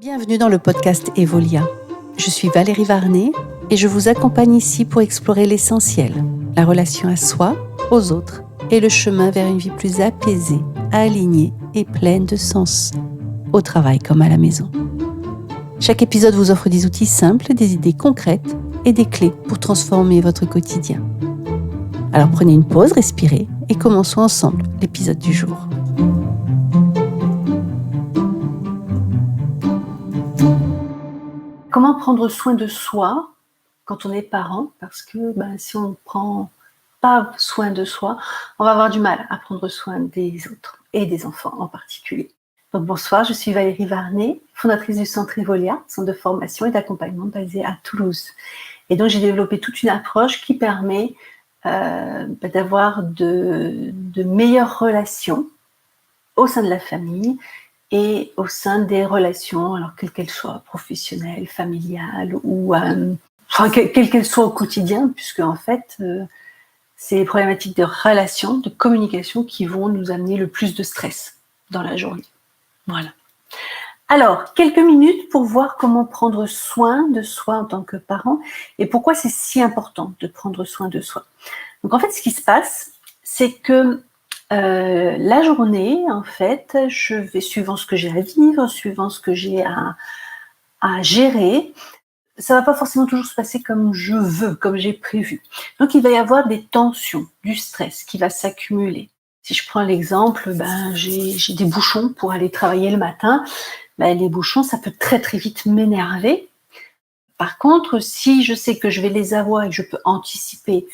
Bienvenue dans le podcast Evolia. Je suis Valérie Varnet et je vous accompagne ici pour explorer l'essentiel, la relation à soi, aux autres et le chemin vers une vie plus apaisée, alignée et pleine de sens, au travail comme à la maison. Chaque épisode vous offre des outils simples, des idées concrètes et des clés pour transformer votre quotidien. Alors prenez une pause, respirez et commençons ensemble l'épisode du jour. Comment prendre soin de soi quand on est parent? Parce que si on ne prend pas soin de soi, on va avoir du mal à prendre soin des autres et des enfants en particulier. Donc bonsoir, je suis Valérie Varnet, fondatrice du Centre Evolia, centre de formation et d'accompagnement basé à Toulouse. Et donc j'ai développé toute une approche qui permet d'avoir de meilleures relations au sein de la famille et au sein des relations, alors quelles qu'elles soient, professionnelles, familiales ou quelles qu'elles soient au quotidien, puisque en fait, c'est les problématiques de relations, de communication qui vont nous amener le plus de stress dans la journée. Voilà. Alors, quelques minutes pour voir comment prendre soin de soi en tant que parent et pourquoi c'est si important de prendre soin de soi. Donc en fait, ce qui se passe, c'est que la journée, en fait, je vais, suivant ce que j'ai à vivre, suivant ce que j'ai à gérer, ça va pas forcément toujours se passer comme je veux, comme j'ai prévu. Donc il va y avoir des tensions, du stress qui va s'accumuler. Si je prends l'exemple, j'ai des bouchons pour aller travailler le matin. Les bouchons, ça peut très très vite m'énerver. Par contre, si je sais que je vais les avoir et que je peux anticiper,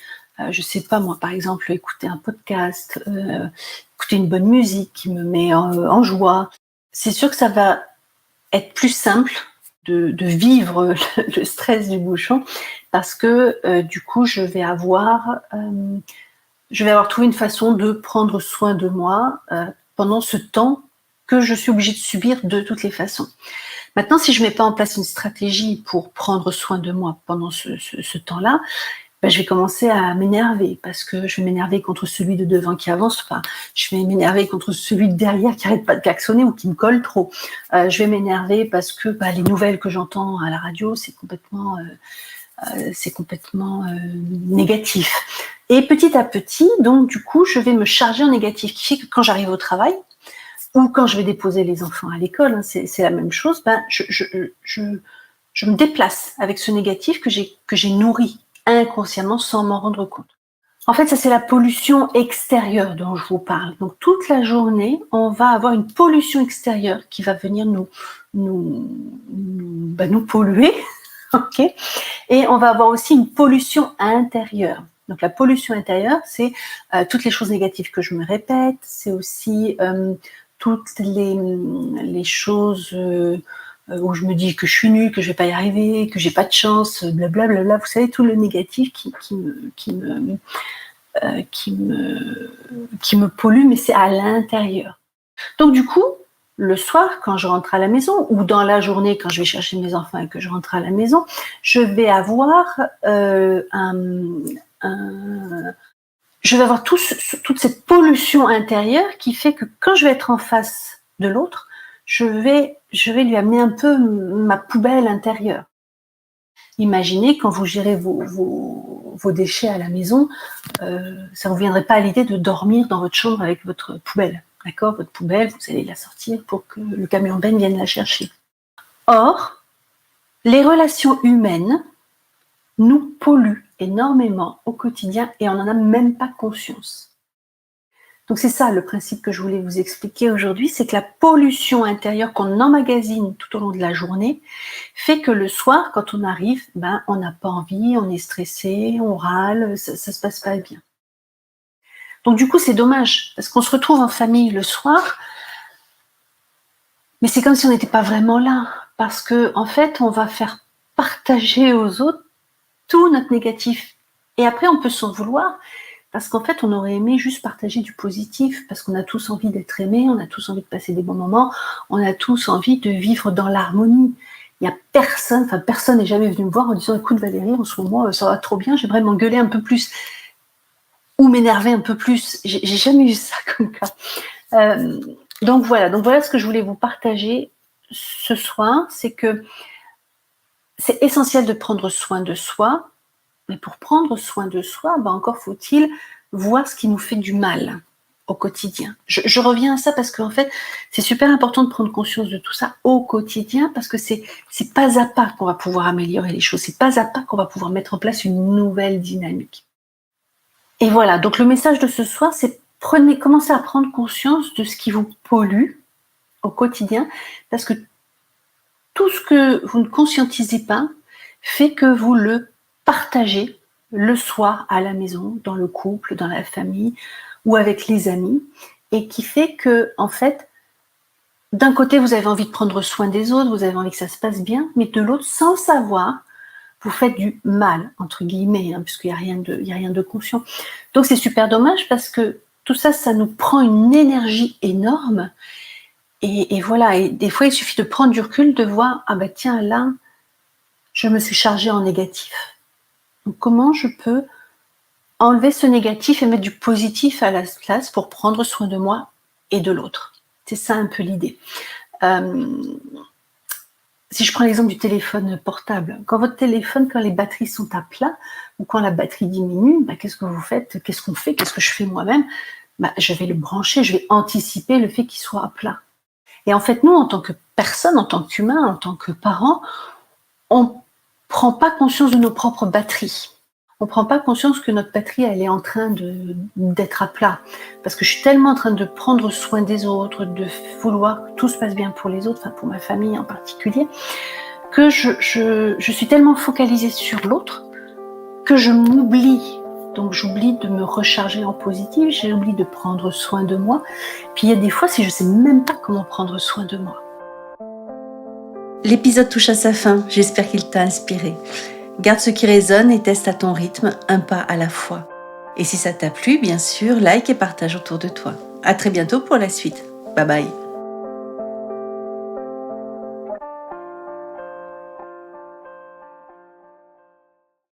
je sais pas moi, par exemple, écouter un podcast, écouter une bonne musique qui me met en joie, c'est sûr que ça va être plus simple de vivre le stress du bouchon parce que du coup, je vais avoir trouvé une façon de prendre soin de moi pendant ce temps que je suis obligée de subir de toutes les façons. Maintenant, si je mets pas en place une stratégie pour prendre soin de moi pendant ce temps-là, je vais commencer à m'énerver parce que je vais m'énerver contre celui de devant qui avance pas. Je vais m'énerver contre celui de derrière qui arrête pas de klaxonner ou qui me colle trop. Je vais m'énerver parce que les nouvelles que j'entends à la radio, c'est complètement négatif. Et petit à petit, donc du coup, je vais me charger en négatif, qui fait que quand j'arrive au travail ou quand je vais déposer les enfants à l'école, c'est la même chose. Je me déplace avec ce négatif que j'ai nourri inconsciemment sans m'en rendre compte. En fait, ça c'est la pollution extérieure dont je vous parle. Donc toute la journée, on va avoir une pollution extérieure qui va venir nous polluer, ok. Et on va avoir aussi une pollution intérieure. Donc la pollution intérieure, c'est toutes les choses négatives que je me répète, c'est aussi toutes les choses où je me dis que je suis nulle, que je vais pas y arriver, que j'ai pas de chance, blablabla. Vous savez, tout le négatif qui me pollue, mais c'est à l'intérieur. Donc du coup, le soir, quand je rentre à la maison, ou dans la journée, quand je vais chercher mes enfants et que je rentre à la maison, je vais avoir toute cette pollution intérieure qui fait que quand je vais être en face de l'autre, je vais lui amener un peu ma poubelle intérieure. Imaginez quand vous gérez vos déchets à la maison, ça ne vous viendrait pas à l'idée de dormir dans votre chambre avec votre poubelle. D'accord ? Votre poubelle, vous allez la sortir pour que le camion ben vienne la chercher. Or, les relations humaines nous polluent énormément au quotidien et on n'en a même pas conscience. Donc c'est ça le principe que je voulais vous expliquer aujourd'hui, c'est que la pollution intérieure qu'on emmagasine tout au long de la journée fait que le soir, quand on arrive, on n'a pas envie, on est stressé, on râle, ça se passe pas bien. Donc du coup c'est dommage, parce qu'on se retrouve en famille le soir, mais c'est comme si on n'était pas vraiment là, parce que en fait on va faire partager aux autres tout notre négatif. Et après on peut s'en vouloir, parce qu'en fait, on aurait aimé juste partager du positif, parce qu'on a tous envie d'être aimés, on a tous envie de passer des bons moments, on a tous envie de vivre dans l'harmonie. Il n'y a personne n'est jamais venu me voir en disant « Écoute Valérie, en ce moment, ça va trop bien, j'aimerais m'engueuler un peu plus, ou m'énerver un peu plus. » J'ai jamais eu ça comme cas. Donc voilà ce que je voulais vous partager. ce soir, c'est que c'est essentiel de prendre soin de soi, mais pour prendre soin de soi, encore faut-il voir ce qui nous fait du mal au quotidien. Je reviens à ça parce qu'en fait, c'est super important de prendre conscience de tout ça au quotidien parce que c'est pas à pas qu'on va pouvoir améliorer les choses, c'est pas à pas qu'on va pouvoir mettre en place une nouvelle dynamique. Et voilà, donc le message de ce soir, c'est commencez à prendre conscience de ce qui vous pollue au quotidien parce que tout ce que vous ne conscientisez pas fait que vous le partagez le soir à la maison, dans le couple, dans la famille ou avec les amis, et qui fait que, en fait, d'un côté, vous avez envie de prendre soin des autres, vous avez envie que ça se passe bien, mais de l'autre, sans le savoir, vous faites du mal, entre guillemets, puisqu'il n'y a rien de conscient. Donc c'est super dommage parce que tout ça, ça nous prend une énergie énorme. Et voilà, et des fois, il suffit de prendre du recul, de voir, tiens, là, je me suis chargée en négatif. Donc comment je peux enlever ce négatif et mettre du positif à la place pour prendre soin de moi et de l'autre. C'est ça un peu l'idée. Si je prends l'exemple du téléphone portable, quand votre téléphone, quand les batteries sont à plat ou quand la batterie diminue, qu'est-ce que vous faites? Qu'est-ce qu'on fait? Qu'est-ce que je fais moi-même? Je vais le brancher, je vais anticiper le fait qu'il soit à plat. Et en fait, nous, en tant que personne, en tant qu'humain, en tant que parents, on ne prend pas conscience de nos propres batteries. On ne prend pas conscience que notre batterie, elle est en train d'être à plat. Parce que je suis tellement en train de prendre soin des autres, de vouloir que tout se passe bien pour les autres, enfin pour ma famille en particulier, que je suis tellement focalisée sur l'autre que je m'oublie. Donc j'oublie de me recharger en positif, j'oublie de prendre soin de moi. Puis il y a des fois, si je ne sais même pas comment prendre soin de moi. L'épisode touche à sa fin, j'espère qu'il t'a inspiré. Garde ce qui résonne et teste à ton rythme, un pas à la fois. Et si ça t'a plu, bien sûr, like et partage autour de toi. À très bientôt pour la suite. Bye bye.